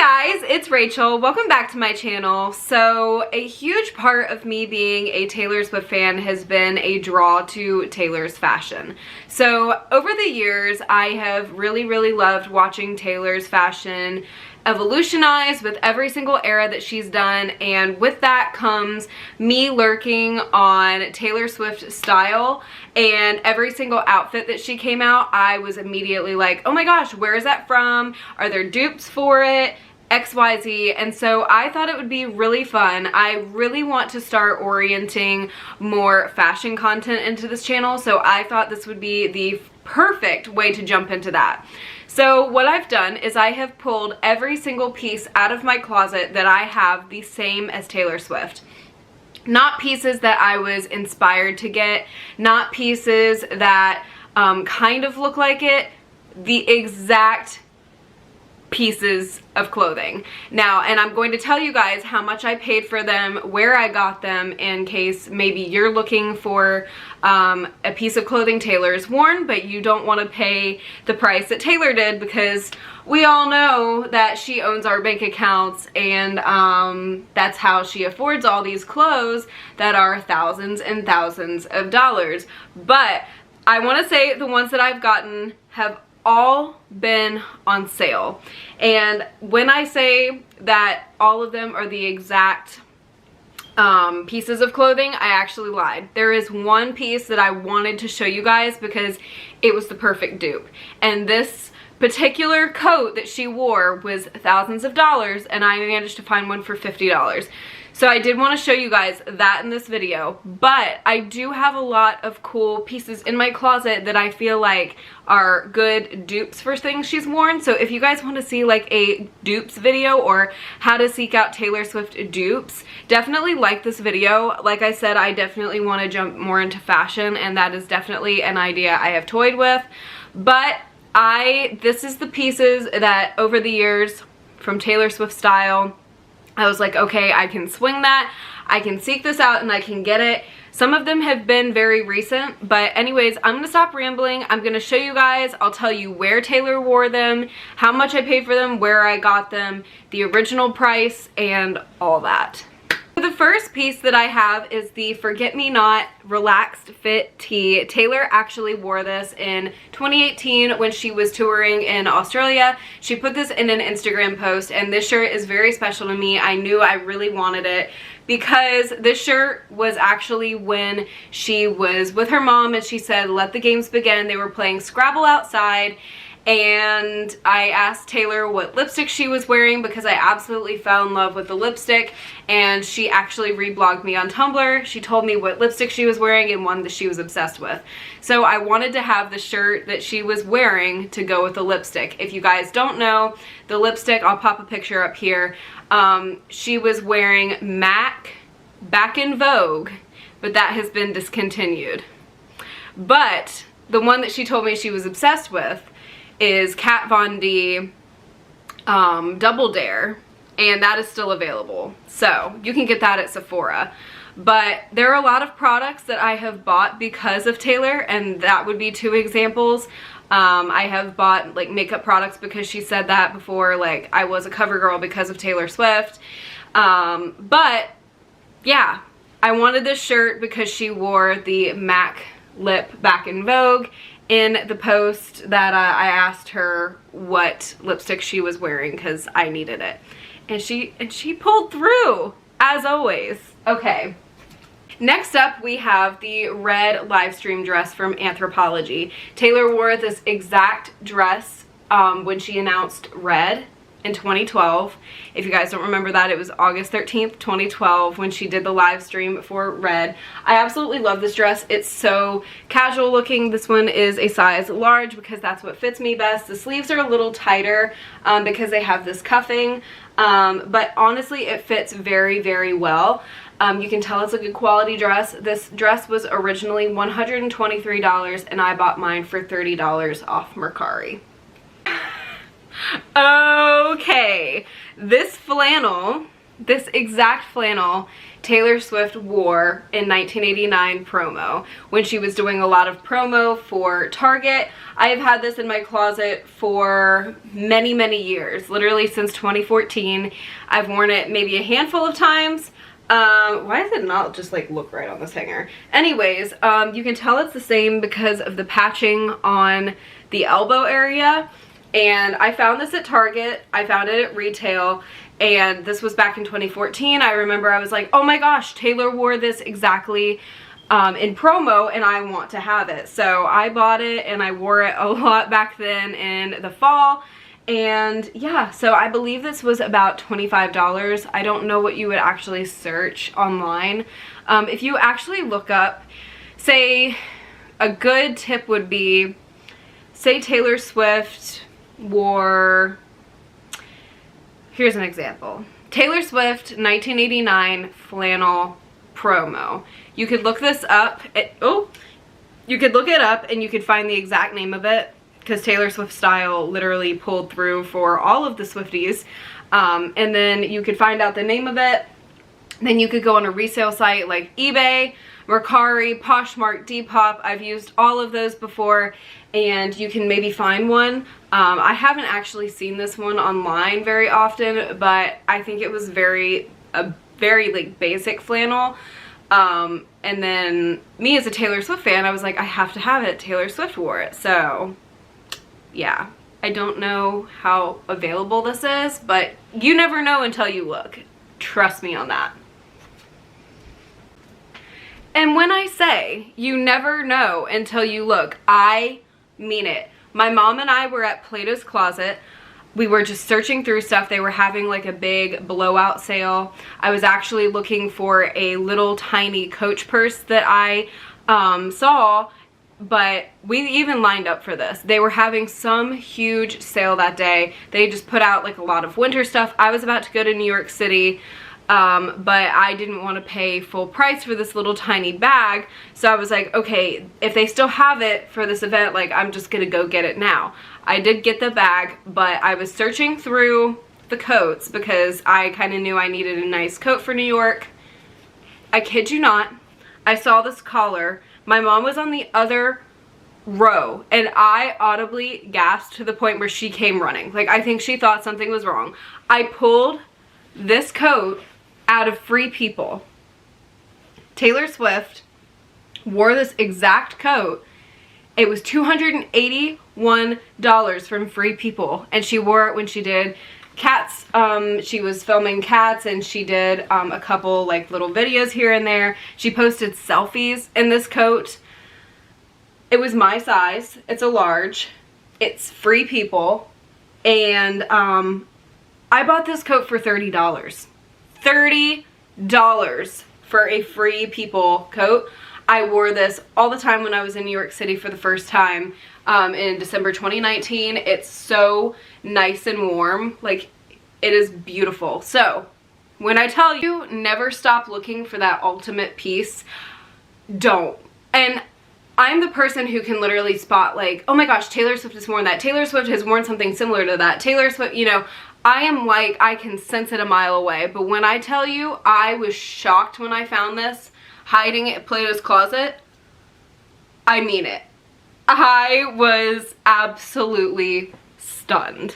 Guys, it's Rachel. Welcome back to my channel. So a huge part of me being a Taylor Swift fan has been a draw to Taylor's fashion. So over the years, I have really loved watching Taylor's fashion evolutionize with every single era that she's done, and with that comes me lurking on Taylor Swift style, and every single outfit that she came out, I was immediately like, oh my gosh, where is that from? Are there dupes for it? XYZ. And so I thought it would be really fun. I really want to start orienting more fashion content into this channel, so I thought this would be the perfect way to jump into that. So what I've done is I have pulled every single piece out of my closet that I have the same as Taylor Swift. Not pieces that I was inspired to get, not pieces that kind of look like it, the exact pieces of clothing. Now, and I'm going to tell you guys how much I paid for them, where I got them, in case maybe you're looking for a piece of clothing Taylor's worn, but you don't want to pay the price that Taylor did, because we all know that she owns our bank accounts, and that's how she affords all these clothes that are thousands and thousands of dollars. But I want to say the ones that I've gotten have all been on sale, and when I say that all of them are the exact pieces of clothing, I actually lied. There is one piece that I wanted to show you guys because it was the perfect dupe, and this particular coat that she wore was thousands of dollars, and I managed to find one for $50. So I did want to show you guys that in this video, but I do have a lot of cool pieces in my closet that I feel like are good dupes for things she's worn. So if you guys want to see like a dupes video or how to seek out Taylor Swift dupes, definitely like this video. Like I said, I definitely want to jump more into fashion, and that is definitely an idea I have toyed with. But this is the pieces that over the years from Taylor Swift style, I was like, okay, I can swing that, I can seek this out, and I can get it. Some of them have been very recent, but anyways, I'm gonna stop rambling. I'm gonna show you guys, I'll tell you where Taylor wore them, how much I paid for them, where I got them, the original price, and all that. The first piece that I have is the Forget Me Not Relaxed Fit Tee. Taylor actually wore this in 2018 when she was touring in Australia. She put this in an Instagram post, and this shirt is very special to me. I knew I really wanted it because this shirt was actually when she was with her mom, and she said, let the games begin. They were playing Scrabble outside, and I asked Taylor what lipstick she was wearing because I absolutely fell in love with the lipstick, and she actually reblogged me on Tumblr. She told me what lipstick she was wearing and one that she was obsessed with. So I wanted to have the shirt that she was wearing to go with the lipstick. If you guys don't know, the lipstick, I'll pop a picture up here. She was wearing MAC Back in Vogue, but that has been discontinued. But the one that she told me she was obsessed with is Kat Von D Double Dare, and that is still available, so you can get that at Sephora. But there are a lot of products that I have bought because of Taylor, and that would be two examples. I have bought like makeup products because she said that before, like I was a cover girl because of Taylor Swift. But yeah, I wanted this shirt because she wore the MAC lip Back in Vogue in the post that I asked her what lipstick she was wearing because I needed it, and she pulled through as always. Okay, next up we have the red live stream dress from Anthropologie. Taylor wore this exact dress when she announced Red in 2012. If you guys don't remember that, it was August 13th, 2012 when she did the live stream for Red. I absolutely love this dress. It's so casual looking. This one is a size large because that's what fits me best. The sleeves are a little tighter because they have this cuffing, but honestly it fits very well. You can tell it's a good quality dress. This dress was originally $123 and I bought mine for $30 off Mercari. Okay, this flannel this exact flannel Taylor Swift wore in 1989 promo when she was doing a lot of promo for Target. I have had this in my closet for many, many years, literally since 2014. I've worn it maybe a handful of times. Why does it not just like look right on this hanger? Anyways, you can tell it's the same because of the patching on the elbow area. And I found this at Target. I found it at retail, and this was back in 2014. I remember I was like, oh my gosh, Taylor wore this exactly in promo and I want to have it. So I bought it and I wore it a lot back then in the fall. And yeah, so I believe this was about $25. I don't know what you would actually search online. If you actually look up, say a good tip would be, say Taylor Swift wore, here's an example, Taylor Swift 1989 flannel promo. You could look this up, you could look it up and you could find the exact name of it, because Taylor Swiftstyle literally pulled through for all of the Swifties. And then you could find out the name of it. Then you could go on a resale site like eBay, Mercari, Poshmark, Depop. I've used all of those before, and you can maybe find one. I haven't actually seen this one online very often, but I think it was a very like basic flannel. And then me as a Taylor Swift fan, I was like, I have to have it. Taylor Swift wore it. So yeah, I don't know how available this is, but you never know until you look. Trust me on that. And when I say you never know until you look, I mean it. My mom and I were at Plato's Closet. We were just searching through stuff. They were having like a big blowout sale. I was actually looking for a little tiny Coach purse that I saw, but we even lined up for this. They were having some huge sale that day. They just put out like a lot of winter stuff. I was about to go to New York City, but I didn't want to pay full price for this little tiny bag. So I was like, okay, if they still have it for this event, like I'm just gonna go get it now. I did get the bag, but I was searching through the coats because I kind of knew I needed a nice coat for New York. I kid you not, I saw this collar. My mom was on the other row and I audibly gasped to the point where she came running. Like, I think she thought something was wrong. I pulled this coat out of Free People. Taylor Swift wore this exact coat. It was $281 from Free People, and she wore it when she did Cats. She was filming Cats, and she did a couple like little videos here and there. She posted selfies in this coat. It was my size. It's a large. It's Free People, and I bought this coat for $30. $30 for a Free People coat. I wore this all the time when I was in New York City for the first time in December 2019. It's so nice and warm. Like, it is beautiful. So when I tell you never stop looking for that ultimate piece, don't. And I'm the person who can literally spot like, oh my gosh, Taylor Swift has worn that. Taylor Swift has worn something similar to that. Taylor Swift, you know, I am like, I can sense it a mile away. But when I tell you, I was shocked when I found this hiding at Plato's Closet. I mean it. I was absolutely stunned.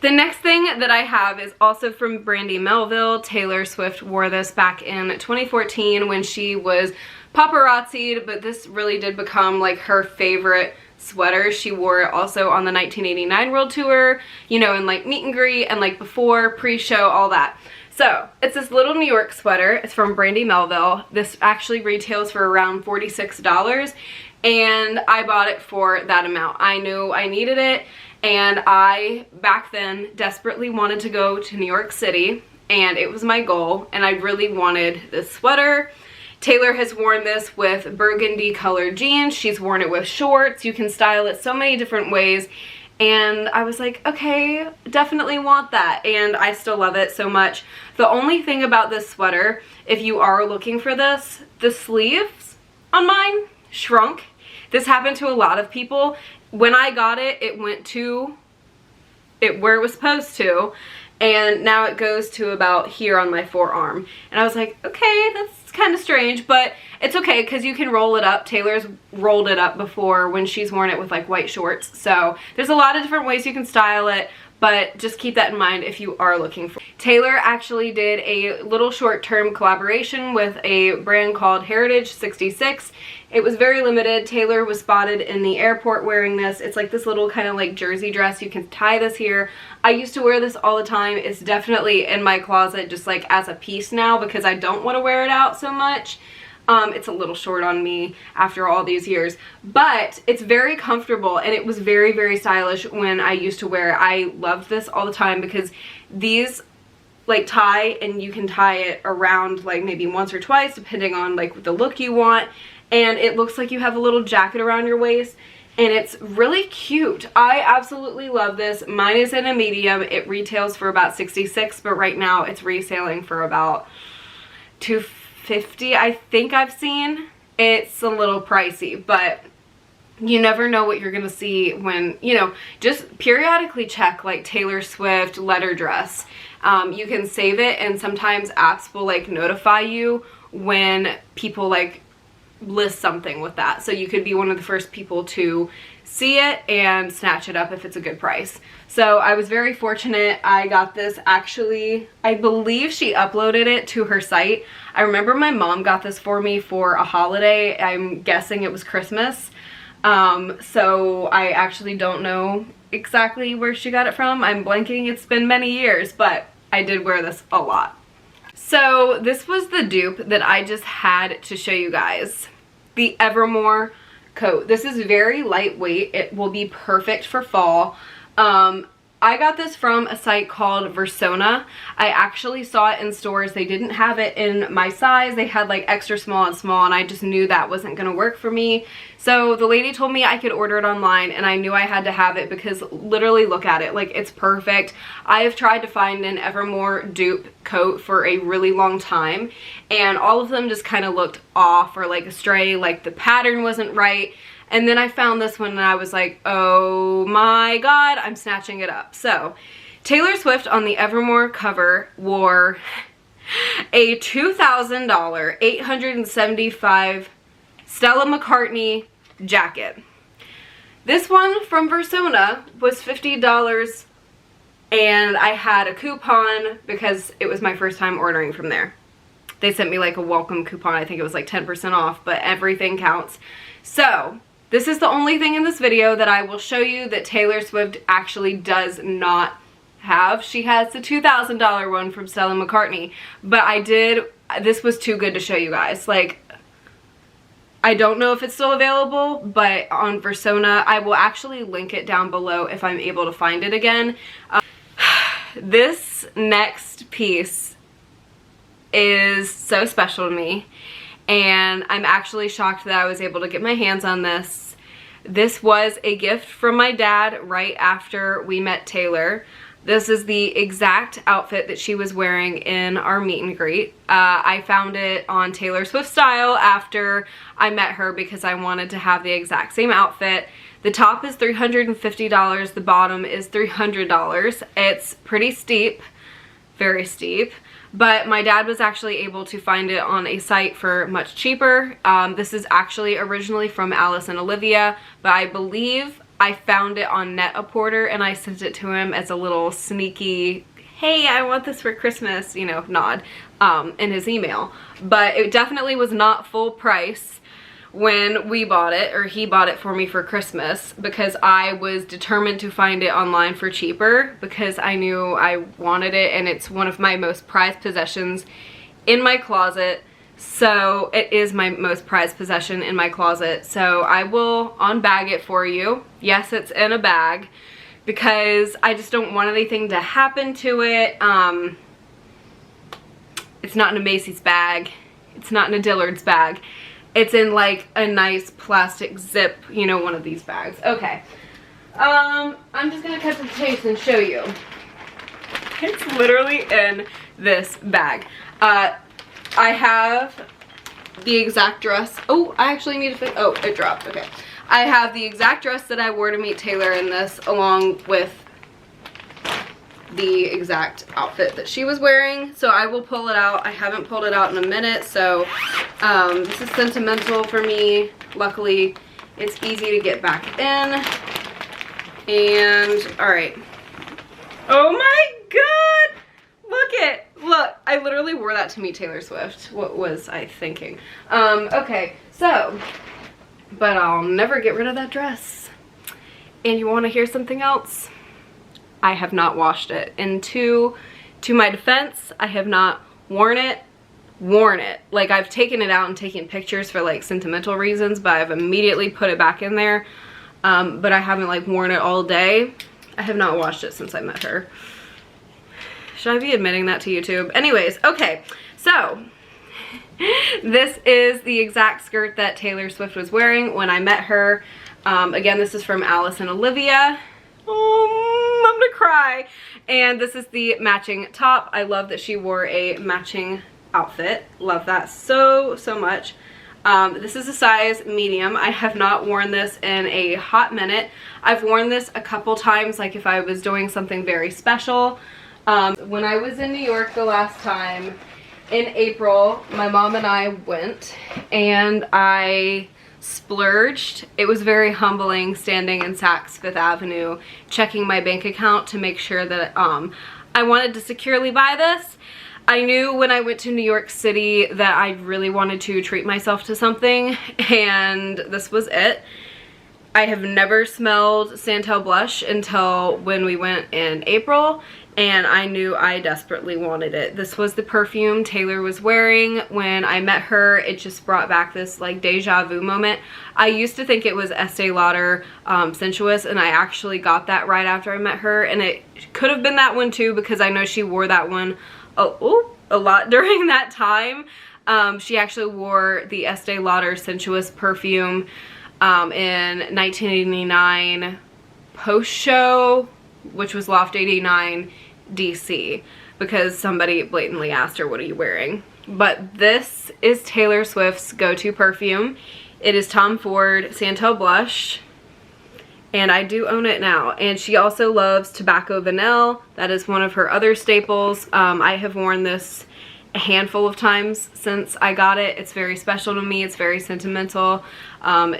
The next thing that I have is also from Brandy Melville. Taylor Swift wore this back in 2014 when she was paparazzi'd, but this really did become like her favorite sweater. She wore it also on the 1989 World Tour, you know, in like meet and greet and like before, pre-show, all that. So it's this little New York sweater. It's from Brandy Melville. This actually retails for around $46, and I bought it for that amount. I knew I needed it, and I back then desperately wanted to go to New York City, and it was my goal, and I really wanted this sweater. Taylor has worn this with burgundy colored jeans. She's worn it with shorts. You can style it so many different ways. And I was like, okay, definitely want that. And I still love it so much. The only thing about this sweater, if you are looking for this, the sleeves on mine shrunk. This happened to a lot of people. When I got it, it went to where it was supposed to. and now it goes to about here on my forearm. And I was like, okay, that's kind of strange, but it's okay because you can roll it up. Taylor's rolled it up before when she's worn it with like white shorts. So there's a lot of different ways you can style it, but just keep that in mind if you are looking for. Taylor actually did a little short-term collaboration with a brand called Heritage 66. It was very limited. Taylor was spotted in the airport wearing this. It's like this little kind of like jersey dress. You can tie this here. I used to wear this all the time. It's definitely in my closet just like as a piece now because I don't want to wear it out so much. It's a little short on me after all these years, but it's very comfortable and it was very, very stylish when I used to wear it. I loved this all the time because these like tie, and you can tie it around like maybe once or twice depending on like the look you want, and it looks like you have a little jacket around your waist, and it's really cute. I absolutely love this. Mine is in a medium. It retails for about $66, but right now it's reselling for about $250, I think I've seen. It's a little pricey, but you never know what you're gonna see when, you know, just periodically check like Taylor Swift letter dress. You can save it, and sometimes apps will like notify you when people like list something with that, so you could be one of the first people to see it and snatch it up if it's a good price. So I was very fortunate. I got this actually, I believe she uploaded it to her site. I remember my mom got this for me for a holiday. I'm guessing it was Christmas. So I actually don't know exactly where she got it from. I'm blanking. It's been many years, but I did wear this a lot. So this was the dupe that I just had to show you guys. The Evermore coat. This is very lightweight. It will be perfect for fall. I got this from a site called Versona. I actually saw it in stores. They didn't have it in my size. They had like extra small and small, and I just knew that wasn't gonna work for me. So the lady told me I could order it online, and I knew I had to have it because literally look at it, like it's perfect. I have tried to find an Evermore dupe coat for a really long time, and all of them just kind of looked off or like astray, like the pattern wasn't right. And then I found this one and I was like, oh my god, I'm snatching it up. So Taylor Swift on the Evermore cover wore a $2,000 875 Stella McCartney jacket. This one from Versona was $50, and I had a coupon because it was my first time ordering from there. They sent me like a welcome coupon. I think it was like 10% off, but everything counts. So this is the only thing in this video that I will show you that Taylor Swift actually does not have. She has the $2,000 one from Stella McCartney, but this was too good to show you guys. Like, I don't know if it's still available, but on Versona, I will actually link it down below if I'm able to find it again. This next piece is so special to me, and I'm actually shocked that I was able to get my hands on this. This was a gift from my dad right after we met Taylor. This is the exact outfit that she was wearing in our meet and greet. I found it on taylorswiftstyle after I met her because I wanted to have the exact same outfit. The top is $350, the bottom is $300. It's pretty steep, very steep. But my dad was actually able to find it on a site for much cheaper. This is actually originally from Alice and Olivia, but I believe I found it on Net-a-Porter, and I sent it to him as a little sneaky, hey, I want this for Christmas, you know, nod, in his email. But it definitely was not full price when we bought it, or he bought it for me for Christmas, because I was determined to find it online for cheaper because I knew I wanted it, and it's one of my most prized possessions in my closet. So it is my most prized possession in my closet. So I will unbag it for you. Yes, it's in a bag because I just don't want anything to happen to it. It's not in a Macy's bag. It's not in a Dillard's bag. It's in like a nice plastic zip, you know, one of these bags. Okay. I'm just gonna cut to the chase and show you. It's literally in this bag. I have the exact dress. Oh, I actually need to fit. Oh, it dropped. Okay. I have the exact dress that I wore to meet Taylor in this, along with the exact outfit that she was wearing. So I will pull it out. I haven't pulled it out in a minute. So this is Sentimental for me. Luckily, it's easy to get back in. And all right. Oh my God. Look, I literally wore that to meet Taylor Swift. What was I thinking? Okay, so, but I'll never get rid of that dress. And you want to hear something else? I have not washed it. And to my defense, I have not worn it. Like, I've taken it out and taken pictures for like sentimental reasons, but I've immediately put it back in there. But I haven't like worn it all day. I have not washed it since I met her. Should I be admitting that to YouTube? Anyways, okay, so this is the exact skirt that Taylor Swift was wearing when I met her. Again, this is from Alice and Olivia. Oh, I'm gonna cry. And this is the matching top. I love that she wore a matching outfit. Love that so much. This is a size medium. I have not worn this in a hot minute. I've worn this a couple times, like if I was doing something very special. When I was in New York the last time, in April, my mom and I went and I splurged. It was very humbling standing in Saks Fifth Avenue, checking my bank account to make sure that I wanted to securely buy this. I knew when I went to New York City that I really wanted to treat myself to something, and this was it. I have never smelled Sentimental blush until when we went in April, and I knew I desperately wanted it. This was the perfume Taylor was wearing when I met her. It just brought back this like deja vu moment. I used to think it was Estee Lauder Sensuous, and I actually got that right after I met her, and it could have been that one too because I know she wore that one a lot during that time. She actually wore the Estee Lauder Sensuous perfume in 1989 post show, which was Loft 89 DC, because somebody blatantly asked her, what are you wearing? But this is Taylor Swift's go-to perfume. It is Tom Ford Sentimental blush, and I do own it now. And she also loves Tobacco Vanille. That is one of her other staples. I have worn this a handful of times since I got it. It's very special to me. It's very sentimental.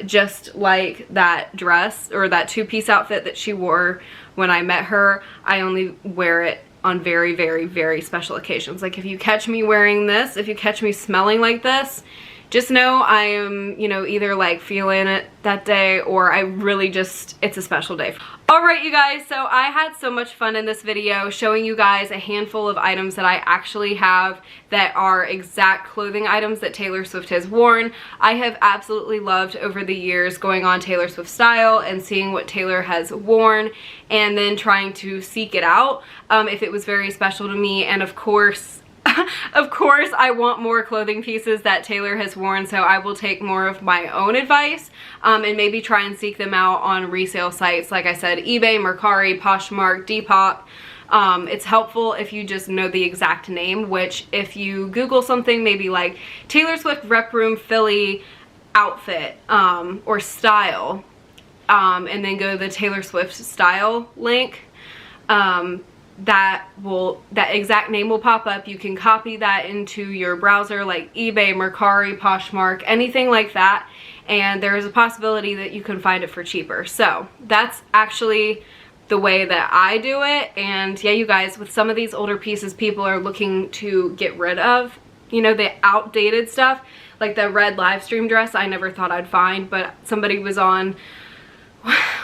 Just like that dress or that two-piece outfit that she wore when I met her, I only wear it on very special occasions. Like if you catch me wearing this, if you catch me smelling like this, just know I am, you know, either like feeling it that day or I really just, it's a special day. Alright you guys, so I had so much fun in this video showing you guys a handful of items that I actually have that are exact clothing items that Taylor Swift has worn. I have absolutely loved over the years going on Taylor Swift Style and seeing what Taylor has worn and then trying to seek it out if it was very special to me. And of course, I want more clothing pieces that Taylor has worn, so I will take more of my own advice and maybe try and seek them out on resale sites. Like I said, eBay, Mercari, Poshmark, Depop. It's helpful if you just know the exact name, which if you Google something maybe like Taylor Swift Rep Room Philly outfit or style, and then go to the Taylor Swift Style link, that exact name will pop up. You can copy that into your browser like eBay, Mercari, Poshmark, anything like that, and there is a possibility that you can find it for cheaper. So that's actually the way that I do it. And yeah, you guys, with some of these older pieces people are looking to get rid of, you know, the outdated stuff, like the red live stream dress I never thought I'd find, but somebody was on,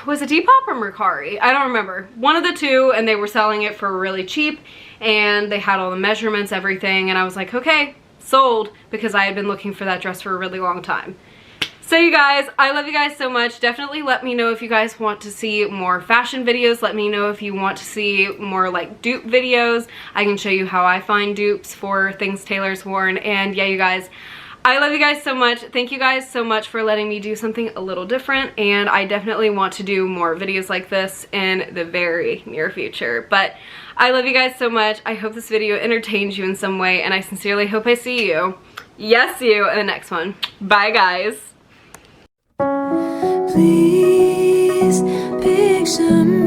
was it Depop or Mercari? I don't remember. One of the two, and they were selling it for really cheap, and they had all the measurements, everything, and I was like, okay, sold, because I had been looking for that dress for a really long time. So you guys, I love you guys so much. Definitely let me know if you guys want to see more fashion videos. Let me know if you want to see more like dupe videos. I can show you how I find dupes for things Taylor's worn. And yeah, you guys, I love you guys so much. Thank you guys so much for letting me do something a little different, and I definitely want to do more videos like this in the very near future. But I love you guys so much. I hope this video entertains you in some way, and I sincerely hope I see you, yes you, in the next one. Bye guys. Please picture me.